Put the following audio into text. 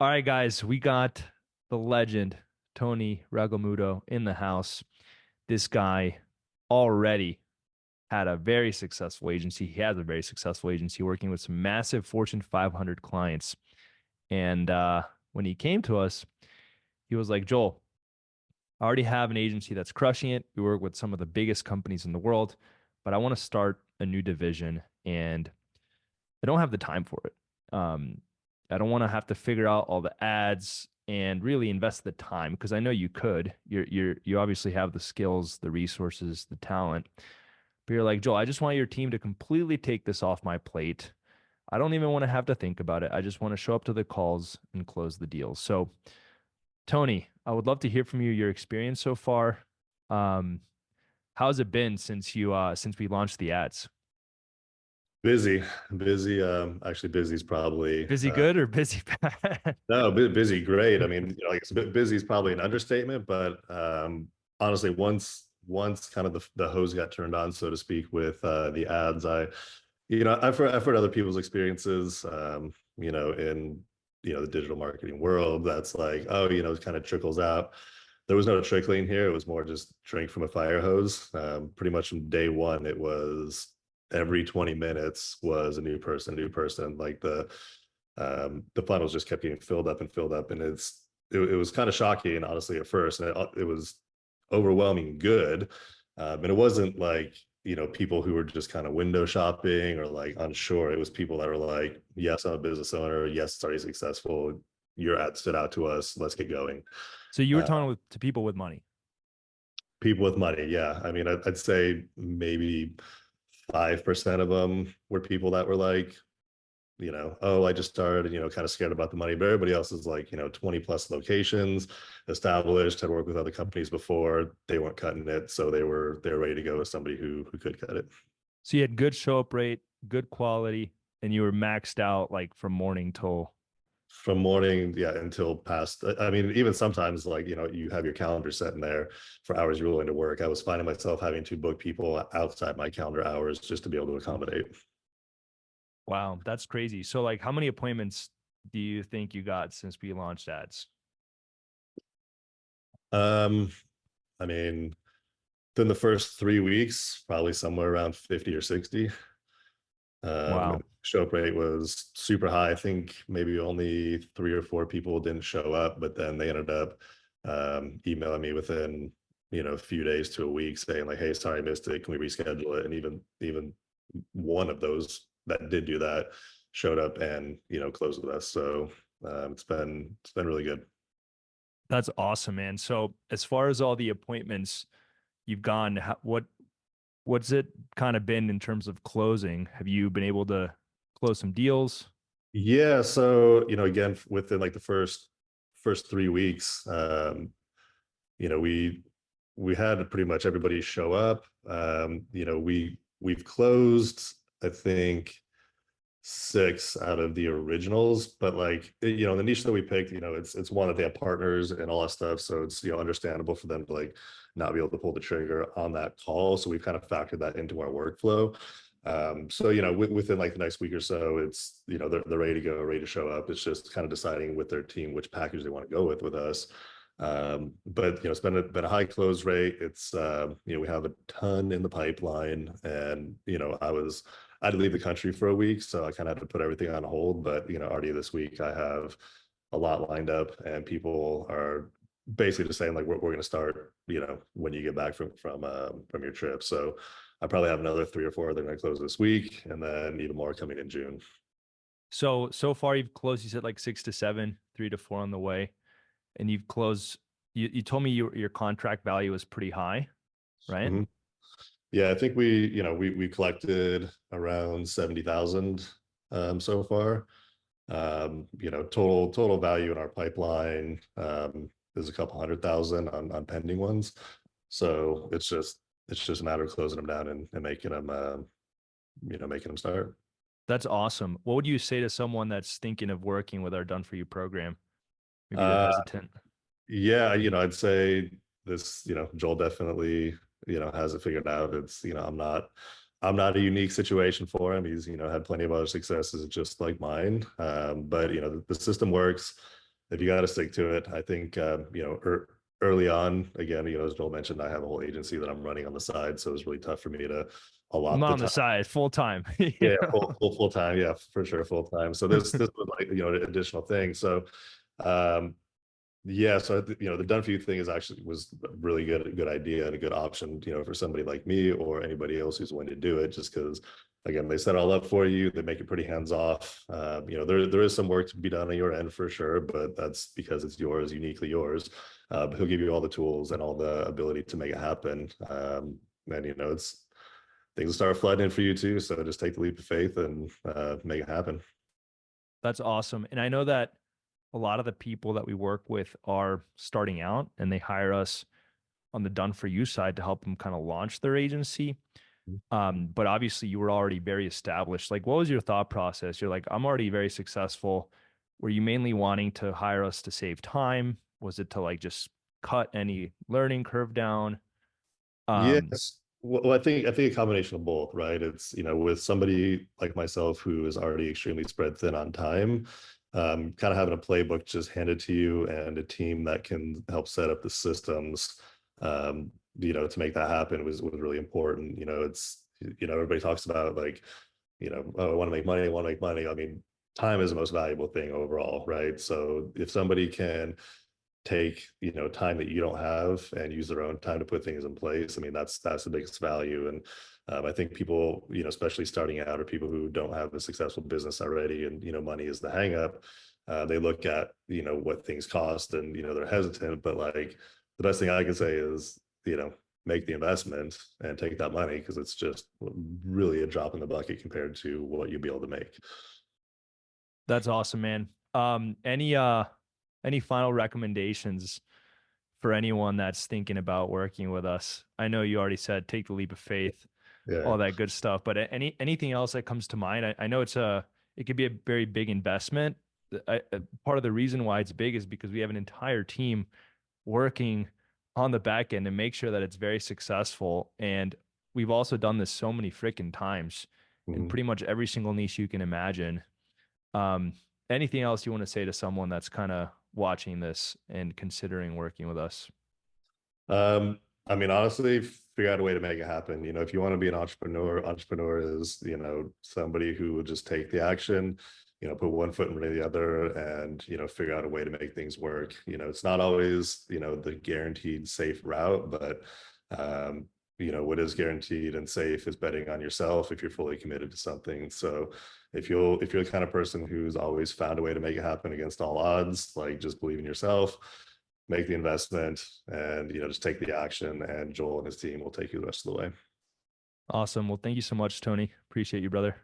All right, guys, we got the legend, Tony Ragamudo, in the house. This guy already had a very successful agency. He has a very successful agency working with some massive Fortune 500 clients. And when he came to us, he was like, Joel, I already have an agency that's crushing it. We work with some of the biggest companies in the world, but I want to start a new division and I don't have the time for it. I don't want to have to figure out all the ads and really invest the time because I know you could. You obviously have the skills, the resources, the talent. But you're like, Joel, I just want your team to completely take this off my plate. I don't even want to have to think about it. I just want to show up to the calls and close the deals. So, Tony, I would love to hear from you your experience so far. Um, how's it been since we launched the ads? Busy, busy. Actually, busy is probably Busy good or busy bad? no busy. Great. I mean, like it's a bit busy is probably an understatement, but honestly, once kind of the hose got turned on, so to speak, with the ads, I've heard other people's experiences, in the digital marketing world. That's like, oh, it kind of trickles out. There was no trickling here. It was more just drink from a fire hose. Pretty much from day one, it was every 20 minutes was a new person. Like the funnels just kept getting filled up and filled up, and it was kind of shocking, honestly, at first, and it was overwhelming good, and it wasn't like people who were just kind of window shopping or like unsure. It was people that were like, yes, I'm a business owner, yes, it's already successful, your ad stood out to us, let's get going. So you were uh, talking to people with money. People with money, yeah. I mean, I'd say maybe 5% of them were people that were like, oh, I just started, kind of scared about the money. But everybody else is like, 20 plus locations, established, had worked with other companies before. They weren't cutting it. So they were ready to go with somebody who could cut it. So you had good show up rate, good quality, and you were maxed out like from morning till. From morning, yeah, until past. I mean, even sometimes like, you have your calendar set in there for hours you're willing to work. I was finding myself having to book people outside my calendar hours just to be able to accommodate. Wow, that's crazy. So like how many appointments do you think you got since we launched ads? Um, I mean, then the first 3 weeks, probably somewhere around 50 or 60. Wow. And show up rate was super high. I think maybe only three or four people didn't show up, but then they ended up emailing me within, a few days to a week saying like, "Hey, sorry, I missed it. Can we reschedule it?" And even one of those that did do that showed up and closed with us. So it's been really good. That's awesome, man. So as far as all the appointments you've gone, what's it kind of been in terms of closing? Have you been able to close some deals? Yeah. So again, within like the first 3 weeks, you know, we we had pretty much everybody show up. We've closed, I think, six out of the originals, but like the niche that we picked, it's one that they have partners and all that stuff. So it's understandable for them to like not be able to pull the trigger on that call. So we've kind of factored that into our workflow. So within like the next week or so, it's they're ready to go, ready to show up. It's just kind of deciding with their team which package they want to go with us. But it's been a high close rate. It's we have a ton in the pipeline, and I had to leave the country for a week, so I kind of had to put everything on hold. But already this week I have a lot lined up, and people are basically just saying like we're going to start when you get back from your trip. So I probably have another three or four that are going to close this week, and then even more coming in June. So far you've closed, you said like 6 to 7, 3 to 4 on the way, and you've closed. You told me your contract value is pretty high, right? Mhm. Yeah, I think we collected around 70,000 so far. Total value in our pipeline is a couple 100,000 on pending ones. So it's just a matter of closing them down and making them start. That's awesome. What would you say to someone that's thinking of working with our Done For You program? Maybe they're Uh, hesitant. yeah, I'd say this, Joel definitely, has it figured out. It's, I'm not a unique situation for him. He's, had plenty of other successes just like mine. But the system works. if you got to stick to it, I think, early on, again, as Joel mentioned, I have a whole agency that I'm running on the side. So it's really tough for me to Well, allot not the on the time. side, full time. Yeah, full time. Yeah, for sure, full time. So this was like, an additional thing. So, um, yeah, so the done for you thing was a really good idea and a good option, for somebody like me or anybody else who's willing to do it. Just because, again, they set it all up for you. They make it pretty hands off. There is some work to be done on your end for sure, but that's because it's yours, uniquely yours. But he'll give you all the tools and all the ability to make it happen. And it's things will start flooding in for you too. So just take the leap of faith and make it happen. That's awesome. And I know that a lot of the people that we work with are starting out and they hire us on the done for you side to help them kind of launch their agency. But obviously you were already very established. Like, what was your thought process? You're like, I'm already very successful. Were you mainly wanting to hire us to save time? Was it to like just cut any learning curve down? Um, Yes. Well, I think a combination of both, right? It's, with somebody like myself who is already extremely spread thin on time, kind of having a playbook just handed to you and a team that can help set up the systems, to make that happen was really important. Everybody talks about like, oh, I want to make money, I want to make money. I mean, time is the most valuable thing overall, right? So if somebody can take time that you don't have and use their own time to put things in place, I mean that's the biggest value. And I think people, especially starting out or people who don't have a successful business already, and money is the hang up, they look at what things cost, and they're hesitant. But like, the best thing I can say is, make the investment and take that money, because it's just really a drop in the bucket compared to what you'll be able to make. that's awesome, man. Any final recommendations for anyone that's thinking about working with us? I know you already said take the leap of faith, Yeah. all that good stuff, but anything else that comes to mind? I know it could be a very big investment. Part of the reason why it's big is because we have an entire team working on the back end to make sure that it's very successful. And we've also done this so many freaking times in Mhm. pretty much every single niche you can imagine. Um, Anything else you want to say to someone that's kind of watching this and considering working with us? I mean, honestly, figure out a way to make it happen. If you want to be an entrepreneur is, somebody who will just take the action, put one foot in front of the other, and, figure out a way to make things work. It's not always, the guaranteed safe route, but, what is guaranteed and safe is betting on yourself if you're fully committed to something. So if you're the kind of person who's always found a way to make it happen against all odds, like, just believe in yourself, make the investment, and just take the action, and Joel and his team will take you the rest of the way. Awesome. Well, thank you so much, Tony. Appreciate you, brother.